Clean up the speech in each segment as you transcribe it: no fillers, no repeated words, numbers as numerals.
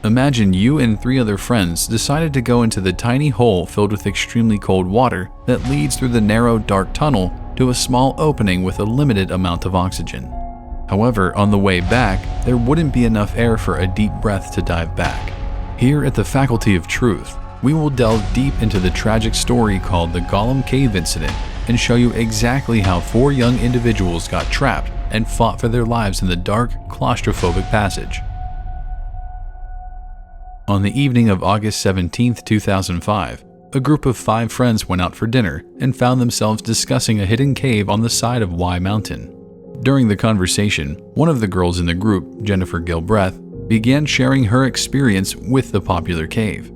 Imagine you and 3 other friends decided to go into the tiny hole filled with extremely cold water that leads through the narrow, dark tunnel to a small opening with a limited amount of oxygen. However, on the way back, there wouldn't be enough air for a deep breath to dive back. Here at the Faculty of Truth, we will delve deep into the tragic story called the Gollum Cave Incident and show you exactly how 4 young individuals got trapped and fought for their lives in the dark, claustrophobic passage. On the evening of August 17, 2005, a group of 5 friends went out for dinner and found themselves discussing a hidden cave on the side of Y Mountain. During the conversation, one of the girls in the group, Jennifer Gilbreth, began sharing her experience with the popular cave.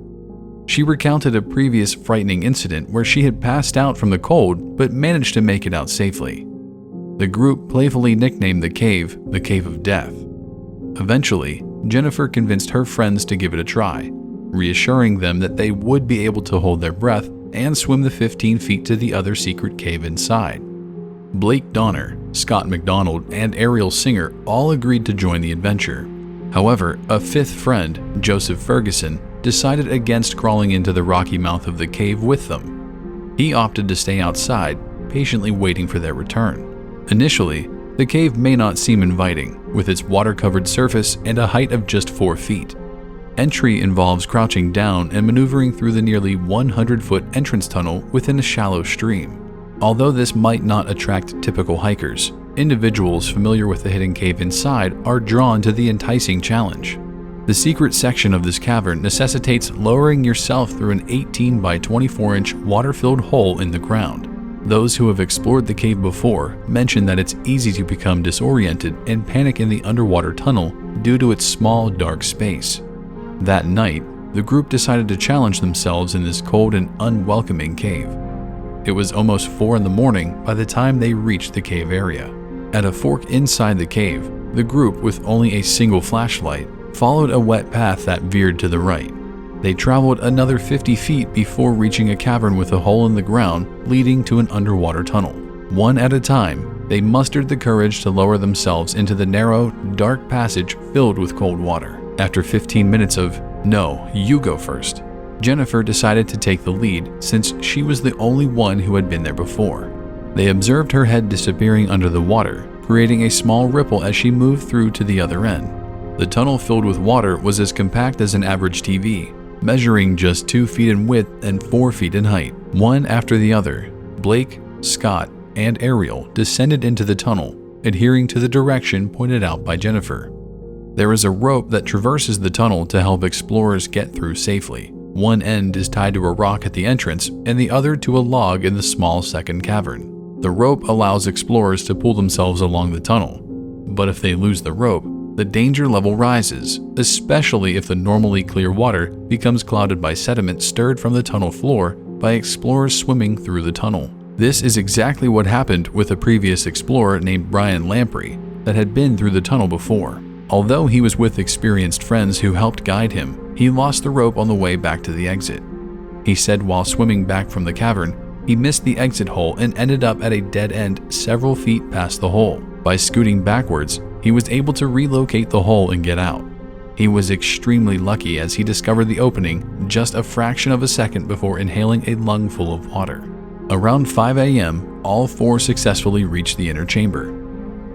She recounted a previous frightening incident where she had passed out from the cold but managed to make it out safely. The group playfully nicknamed the cave of Death. Eventually, Jennifer convinced her friends to give it a try, reassuring them that they would be able to hold their breath and swim the 15 feet to the other secret cave inside. Blake Donner, Scott McDonald, and Ariel Singer all agreed to join the adventure. However, a 5th friend, Joseph Ferguson, decided against crawling into the rocky mouth of the cave with them. He opted to stay outside, patiently waiting for their return. Initially, the cave may not seem inviting, with its water-covered surface and a height of just 4 feet. Entry involves crouching down and maneuvering through the nearly 100-foot entrance tunnel within a shallow stream. Although this might not attract typical hikers, individuals familiar with the hidden cave inside are drawn to the enticing challenge. The secret section of this cavern necessitates lowering yourself through an 18 by 24-inch water-filled hole in the ground. Those who have explored the cave before mention that it's easy to become disoriented and panic in the underwater tunnel due to its small, dark space. That night, the group decided to challenge themselves in this cold and unwelcoming cave. It was almost 4 in the morning by the time they reached the cave area. At a fork inside the cave, the group, with only a single flashlight, followed a wet path that veered to the right. They traveled another 50 feet before reaching a cavern with a hole in the ground leading to an underwater tunnel. One at a time, they mustered the courage to lower themselves into the narrow, dark passage filled with cold water. After 15 minutes of, "No, you go first," Jennifer decided to take the lead since she was the only one who had been there before. They observed her head disappearing under the water, creating a small ripple as she moved through to the other end. The tunnel filled with water was as compact as an average TV, measuring just 2 feet in width and 4 feet in height. One after the other, Blake, Scott, and Ariel descended into the tunnel, adhering to the direction pointed out by Jennifer. There is a rope that traverses the tunnel to help explorers get through safely. One end is tied to a rock at the entrance and the other to a log in the small second cavern. The rope allows explorers to pull themselves along the tunnel, but if they lose the rope, the danger level rises, especially if the normally clear water becomes clouded by sediment stirred from the tunnel floor by explorers swimming through the tunnel. This is exactly what happened with a previous explorer named Brian Lamprey that had been through the tunnel before. Although he was with experienced friends who helped guide him, he lost the rope on the way back to the exit. He said while swimming back from the cavern, he missed the exit hole and ended up at a dead end several feet past the hole. By scooting backwards, he was able to relocate the hole and get out. He was extremely lucky as he discovered the opening just a fraction of a second before inhaling a lungful of water. Around 5 a.m., all 4 successfully reached the inner chamber.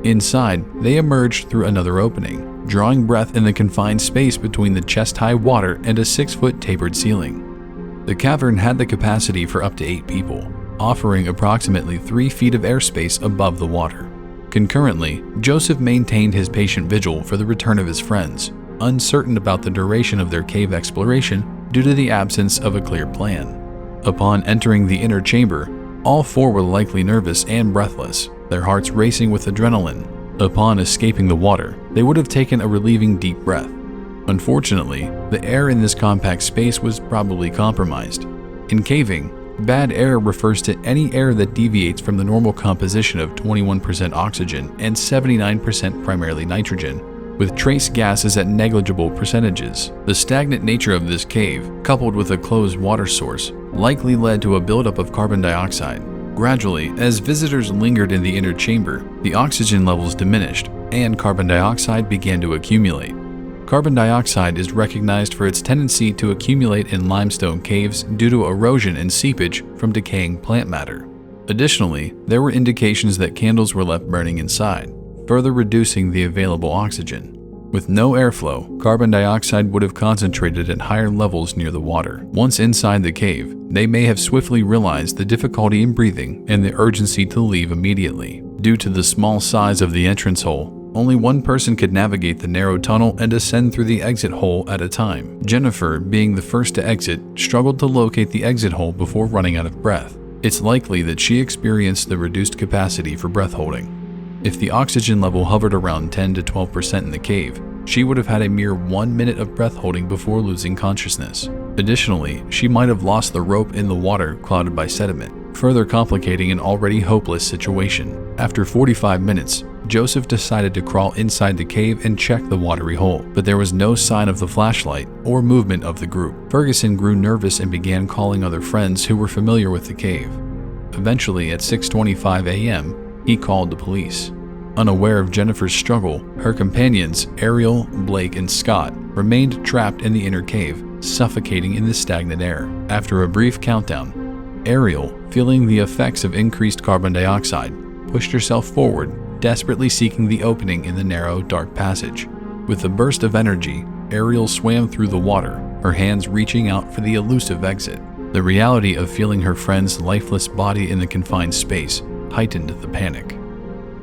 Inside, they emerged through another opening, drawing breath in the confined space between the chest-high water and a 6-foot tapered ceiling. The cavern had the capacity for up to 8 people, offering approximately 3 feet of airspace above the water. Concurrently, Joseph maintained his patient vigil for the return of his friends, uncertain about the duration of their cave exploration due to the absence of a clear plan. Upon entering the inner chamber, all 4 were likely nervous and breathless, their hearts racing with adrenaline. Upon escaping the water, they would have taken a relieving deep breath. Unfortunately, the air in this compact space was probably compromised. In caving, bad air refers to any air that deviates from the normal composition of 21% oxygen and 79% primarily nitrogen, with trace gases at negligible percentages. The stagnant nature of this cave, coupled with a closed water source, likely led to a buildup of carbon dioxide. Gradually, as visitors lingered in the inner chamber, the oxygen levels diminished and carbon dioxide began to accumulate. Carbon dioxide is recognized for its tendency to accumulate in limestone caves due to erosion and seepage from decaying plant matter. Additionally, there were indications that candles were left burning inside, further reducing the available oxygen. With no airflow, carbon dioxide would have concentrated at higher levels near the water. Once inside the cave, they may have swiftly realized the difficulty in breathing and the urgency to leave immediately. Due to the small size of the entrance hole, only one person could navigate the narrow tunnel and descend through the exit hole at a time. Jennifer, being the first to exit, struggled to locate the exit hole before running out of breath. It's likely that she experienced the reduced capacity for breath holding. If the oxygen level hovered around 10 to 12% in the cave, she would have had a mere 1 minute of breath holding before losing consciousness. Additionally, she might have lost the rope in the water clouded by sediment, further complicating an already hopeless situation. After 45 minutes, Joseph decided to crawl inside the cave and check the watery hole, but there was no sign of the flashlight or movement of the group. Ferguson grew nervous and began calling other friends who were familiar with the cave. Eventually, at 6:25 a.m., he called the police. Unaware of Jennifer's struggle, her companions, Ariel, Blake, and Scott, remained trapped in the inner cave, suffocating in the stagnant air. After a brief countdown, Ariel, feeling the effects of increased carbon dioxide, pushed herself forward, desperately seeking the opening in the narrow, dark passage. With a burst of energy, Ariel swam through the water, her hands reaching out for the elusive exit. The reality of feeling her friend's lifeless body in the confined space heightened the panic.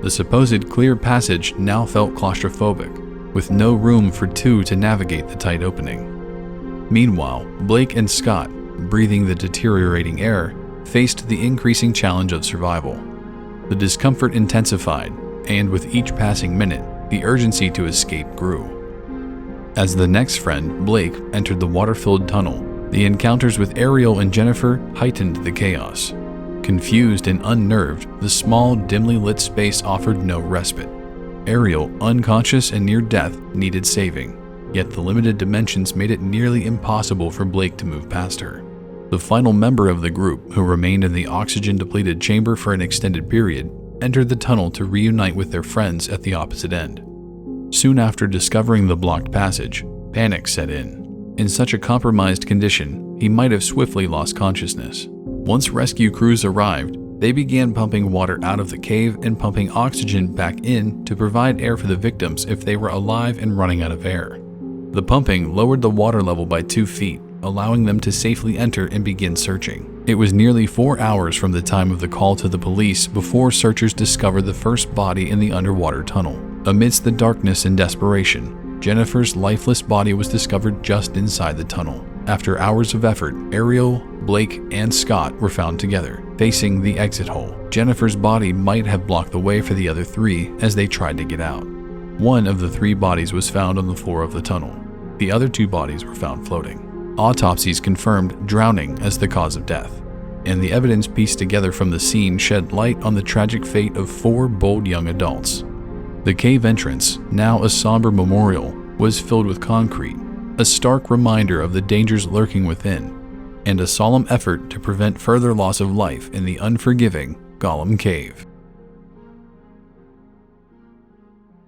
The supposed clear passage now felt claustrophobic, with no room for two to navigate the tight opening. Meanwhile, Blake and Scott, breathing the deteriorating air, faced the increasing challenge of survival. The discomfort intensified, and with each passing minute, the urgency to escape grew. As the next friend, Blake, entered the water-filled tunnel, the encounters with Ariel and Jennifer heightened the chaos. Confused and unnerved, the small, dimly lit space offered no respite. Ariel, unconscious and near death, needed saving, yet the limited dimensions made it nearly impossible for Blake to move past her. The final member of the group, who remained in the oxygen-depleted chamber for an extended period, entered the tunnel to reunite with their friends at the opposite end. Soon after discovering the blocked passage, panic set in. In such a compromised condition, he might have swiftly lost consciousness. Once rescue crews arrived, they began pumping water out of the cave and pumping oxygen back in to provide air for the victims if they were alive and running out of air. The pumping lowered the water level by 2 feet, allowing them to safely enter and begin searching. It was nearly 4 hours from the time of the call to the police before searchers discovered the first body in the underwater tunnel. Amidst the darkness and desperation, Jennifer's lifeless body was discovered just inside the tunnel. After hours of effort, Ariel, Blake, and Scott were found together, facing the exit hole. Jennifer's body might have blocked the way for the other three as they tried to get out. One of the 3 bodies was found on the floor of the tunnel. The other 2 bodies were found floating. Autopsies confirmed drowning as the cause of death, and the evidence pieced together from the scene shed light on the tragic fate of 4 bold young adults. The cave entrance, now a somber memorial, was filled with concrete, a stark reminder of the dangers lurking within, and a solemn effort to prevent further loss of life in the unforgiving Gollum Cave.